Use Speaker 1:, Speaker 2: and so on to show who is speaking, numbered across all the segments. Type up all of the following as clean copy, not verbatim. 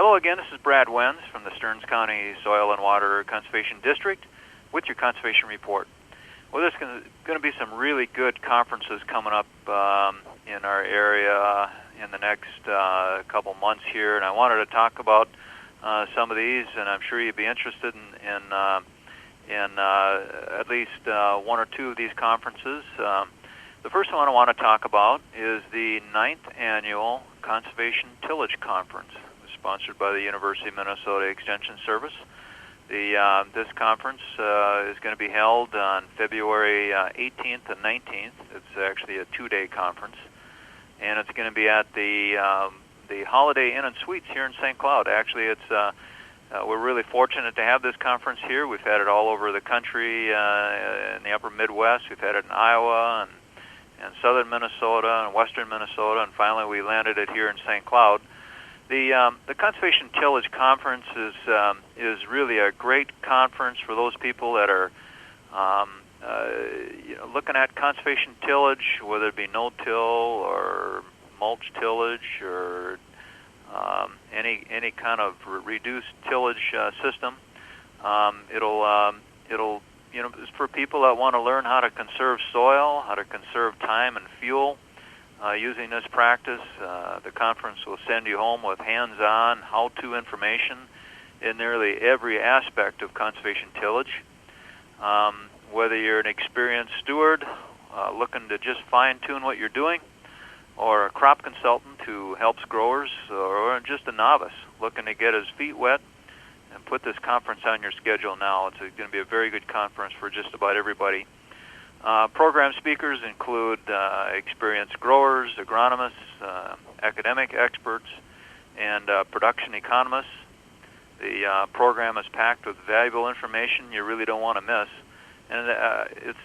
Speaker 1: Hello again, this is Brad Wenz from the Stearns County Soil and Water Conservation District with your Conservation Report. Well, there's going to be some really good conferences coming up in our area in the next couple months here, and I wanted to talk about some of these, and I'm sure you'd be interested in at least one or two of these conferences. The first one I want to talk about is the 9th Annual Conservation Tillage Conference, sponsored by the University of Minnesota Extension Service. This conference is going to be held on February 18th and 19th. It's actually a two-day conference, and it's going to be at the Holiday Inn and Suites here in St. Cloud. Actually, it's we're really fortunate to have this conference here. We've had it all over the country in the upper Midwest. We've had it in Iowa and southern Minnesota and western Minnesota, and finally we landed it here in St. Cloud. The Conservation Tillage Conference is really a great conference for those people that are looking at conservation tillage, whether it be no-till or mulch tillage or any kind of reduced tillage system. It's for people that want to learn how to conserve soil, how to conserve time and fuel. Using this practice, the conference will send you home with hands-on, how-to information in nearly every aspect of conservation tillage. Whether you're an experienced steward looking to just fine-tune what you're doing, or a crop consultant who helps growers, or just a novice looking to get his feet wet and put this conference on your schedule now. It's going to be a very good conference for just about everybody. Program speakers include experienced growers, agronomists, academic experts, and production economists. The program is packed with valuable information you really don't want to miss. And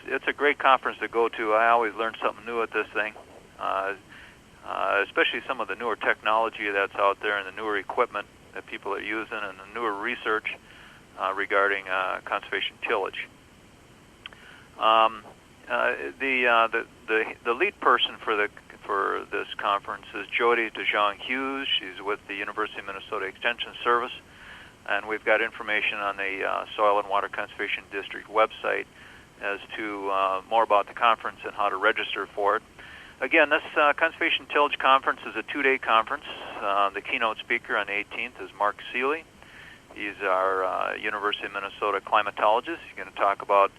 Speaker 1: it's a great conference to go to. I always learn something new at this thing, especially some of the newer technology that's out there and the newer equipment that people are using and the newer research regarding conservation tillage. The lead person for this conference is Jody DeJong Hughes. She's with the University of Minnesota Extension Service, and we've got information on the Soil and Water Conservation District website as to more about the conference and how to register for it. Again, this Conservation Tillage Conference is a two-day conference. The keynote speaker on the 18th is Mark Seeley. He's our University of Minnesota climatologist. He's going to talk about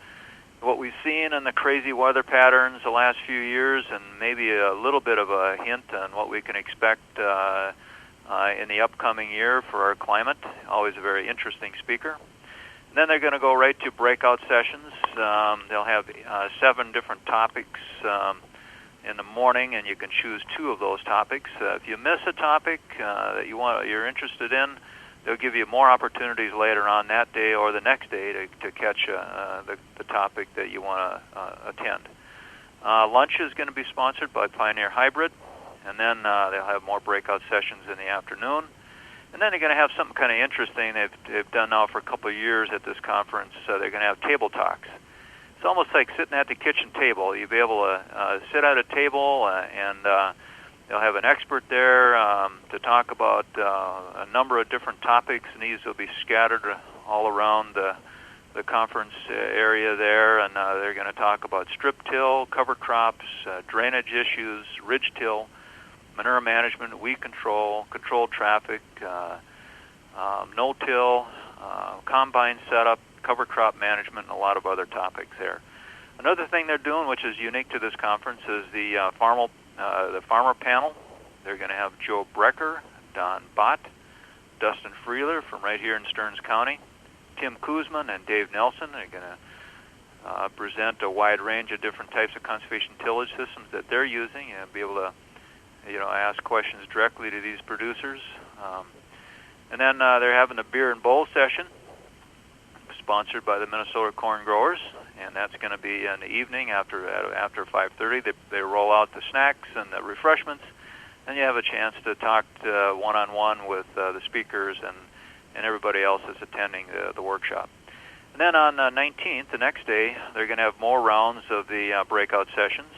Speaker 1: what we've seen in the crazy weather patterns the last few years, and maybe a little bit of a hint on what we can expect in the upcoming year for our climate. Always a very interesting speaker. And then they're going to go right to breakout sessions. They'll have 7 different topics in the morning, and you can choose 2 of those topics. If you miss a topic that you're interested in, they'll give you more opportunities later on that day or the next day to catch the topic that you want to attend. Lunch is going to be sponsored by Pioneer Hybrid, and then they'll have more breakout sessions in the afternoon. And then they're going to have something kind of interesting they've done now for a couple of years at this conference. They're going to have table talks. It's almost like sitting at the kitchen table. You'll be able to sit at a table and they'll have an expert there to talk about a number of different topics, and these will be scattered all around the conference area there. And they're going to talk about strip till, cover crops, drainage issues, ridge till, manure management, weed control, controlled traffic, no-till, combine setup, cover crop management, and a lot of other topics there. Another thing they're doing, which is unique to this conference, is the farmer panel. They're going to have Joe Brecker, Don Bott, Dustin Freeler from right here in Stearns County, Tim Kuzman and Dave Nelson. They're going to present a wide range of different types of conservation tillage systems that they're using and be able to ask questions directly to these producers. And then they're having a beer and bowl session sponsored by the Minnesota Corn Growers, and that's going to be in the evening after 5:30. They roll out the snacks and the refreshments, and you have a chance to talk one-on-one with the speakers and everybody else that's attending the workshop. And then on the 19th, the next day, they're going to have more rounds of the breakout sessions.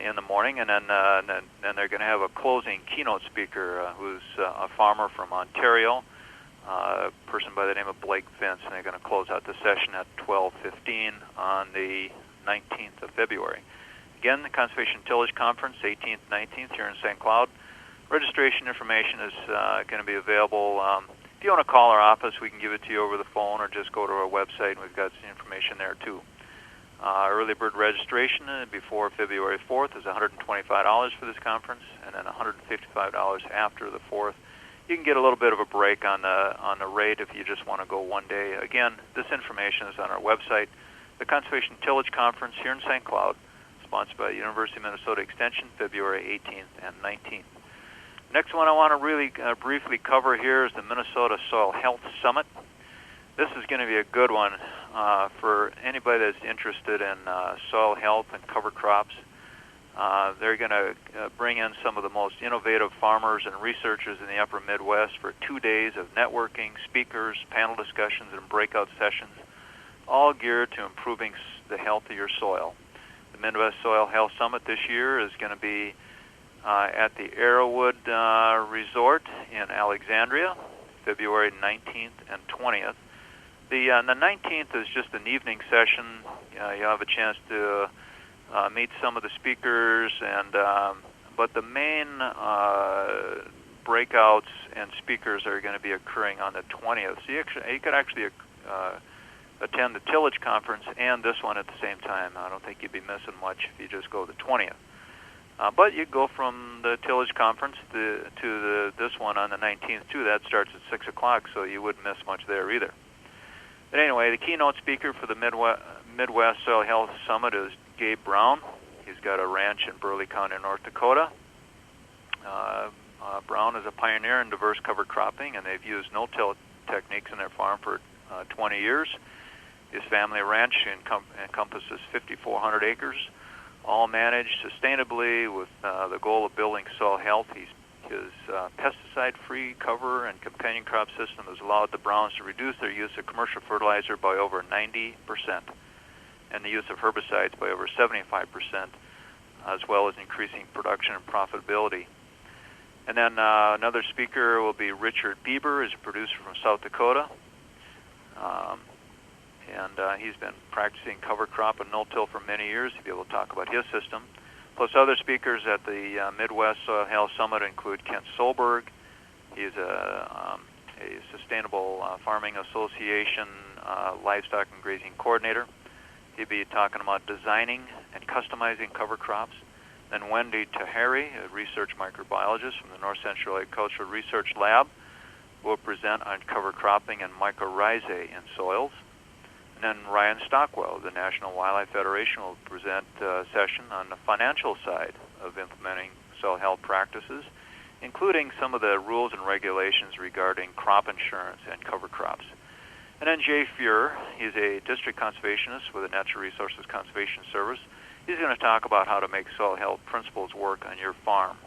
Speaker 1: in the morning, and then they're going to have a closing keynote speaker who's a farmer from Ontario, a person by the name of Blake Vince, and they're going to close out the session at 12:15 on the 19th of February. Again, the Conservation Tillage Conference, 18th, 19th, here in St. Cloud. Registration information is going to be available. If you want to call our office, we can give it to you over the phone, or just go to our website, and we've got some information there too. Early bird registration before February 4th is $125 for this conference, and then $155 after the 4th. You can get a little bit of a break on the rate if you just want to go one day. Again, this information is on our website. The Conservation Tillage Conference here in St. Cloud, sponsored by the University of Minnesota Extension, February 18th and 19th. Next one I want to really briefly cover here is the Minnesota Soil Health Summit. This is going to be a good one for anybody that's interested in soil health and cover crops. They're going to bring in some of the most innovative farmers and researchers in the upper Midwest for 2 days of networking, speakers, panel discussions, and breakout sessions, all geared to improving the health of your soil. The Midwest Soil Health Summit this year is going to be at the Arrowwood Resort in Alexandria, February 19th and 20th. The 19th is just an evening session. You'll have a chance to meet some of the speakers, but the main breakouts and speakers are going to be occurring on the 20th. So you could actually attend the Tillage Conference and this one at the same time. I don't think you'd be missing much if you just go to the 20th. But you go from the Tillage Conference to this one on the 19th too. That starts at 6 o'clock, so you wouldn't miss much there either. But anyway, the keynote speaker for the Midwest Soil Health Summit is Gabe Brown. He's got a ranch in Burley County, North Dakota. Brown is a pioneer in diverse cover cropping, and they've used no-till techniques in their farm for 20 years. His family ranch encompasses 5,400 acres, all managed sustainably with the goal of building soil health. His pesticide-free cover and companion crop system has allowed the Browns to reduce their use of commercial fertilizer by over 90%, and the use of herbicides by over 75%, as well as increasing production and profitability. And then another speaker will be Richard Bieber, who's a producer from South Dakota. And he's been practicing cover crop and no-till for many years to be able to talk about his system. Plus other speakers at the Midwest Soil Health Summit include Kent Solberg. He's a Sustainable Farming Association livestock and grazing coordinator. He'll be talking about designing and customizing cover crops. Then Wendy Tahari, a research microbiologist from the North Central Agricultural Research Lab, will present on cover cropping and mycorrhizae in soils. And then Ryan Stockwell, the National Wildlife Federation, will present a session on the financial side of implementing soil health practices, including some of the rules and regulations regarding crop insurance and cover crops. And then Jay Fuhr, he's a district conservationist with the Natural Resources Conservation Service. He's going to talk about how to make soil health principles work on your farm.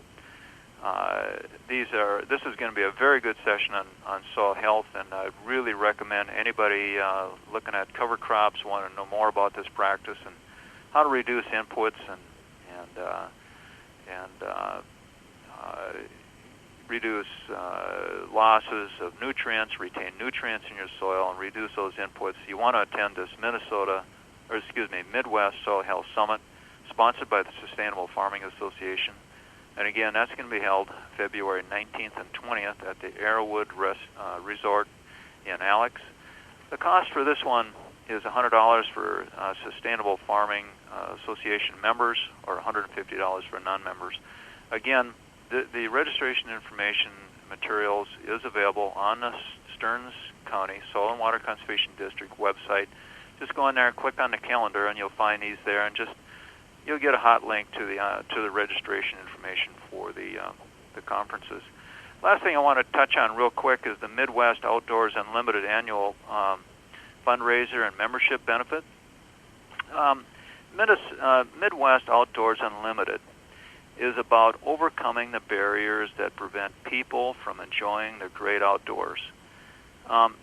Speaker 1: This is going to be a very good session on soil health, and I really recommend anybody looking at cover crops, want to know more about this practice and how to reduce inputs and reduce losses of nutrients, retain nutrients in your soil, and reduce those inputs. You want to attend this Midwest Soil Health Summit, sponsored by the Sustainable Farming Association. And again, that's going to be held February 19th and 20th at the Arrowwood Resort in Alex. The cost for this one is $100 for Sustainable Farming Association members, or $150 for non-members. Again, the registration information materials is available on the Stearns County Soil and Water Conservation District website. Just go in there, click on the calendar, and you'll find these there, and you'll get a hot link to the registration information for the conferences. Last thing I want to touch on real quick is the Midwest Outdoors Unlimited annual fundraiser and membership benefit. Midwest Outdoors Unlimited is about overcoming the barriers that prevent people from enjoying the great outdoors.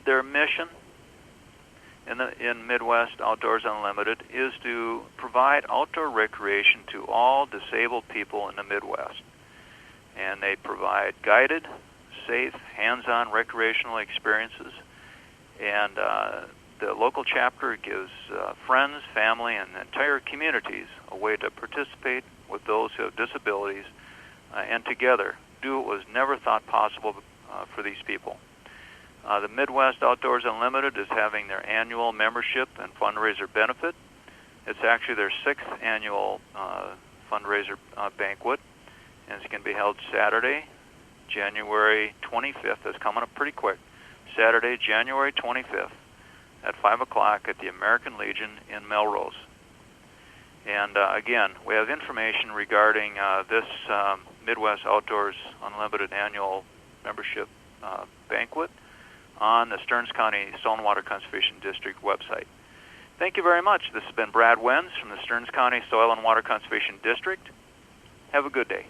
Speaker 1: Their mission in Midwest Outdoors Unlimited is to provide outdoor recreation to all disabled people in the Midwest. And they provide guided, safe, hands-on recreational experiences. And the local chapter gives friends, family, and entire communities a way to participate with those who have disabilities and together do what was never thought possible for these people. The Midwest Outdoors Unlimited is having their annual membership and fundraiser benefit. It's actually their 6th annual fundraiser banquet, and it's going to be held Saturday, January 25th. That's coming up pretty quick. Saturday, January 25th at 5 o'clock at the American Legion in Melrose. And again, we have information regarding this Midwest Outdoors Unlimited annual membership banquet on the Stearns County Soil and Water Conservation District website. Thank you very much. This has been Brad Wenz from the Stearns County Soil and Water Conservation District. Have a good day.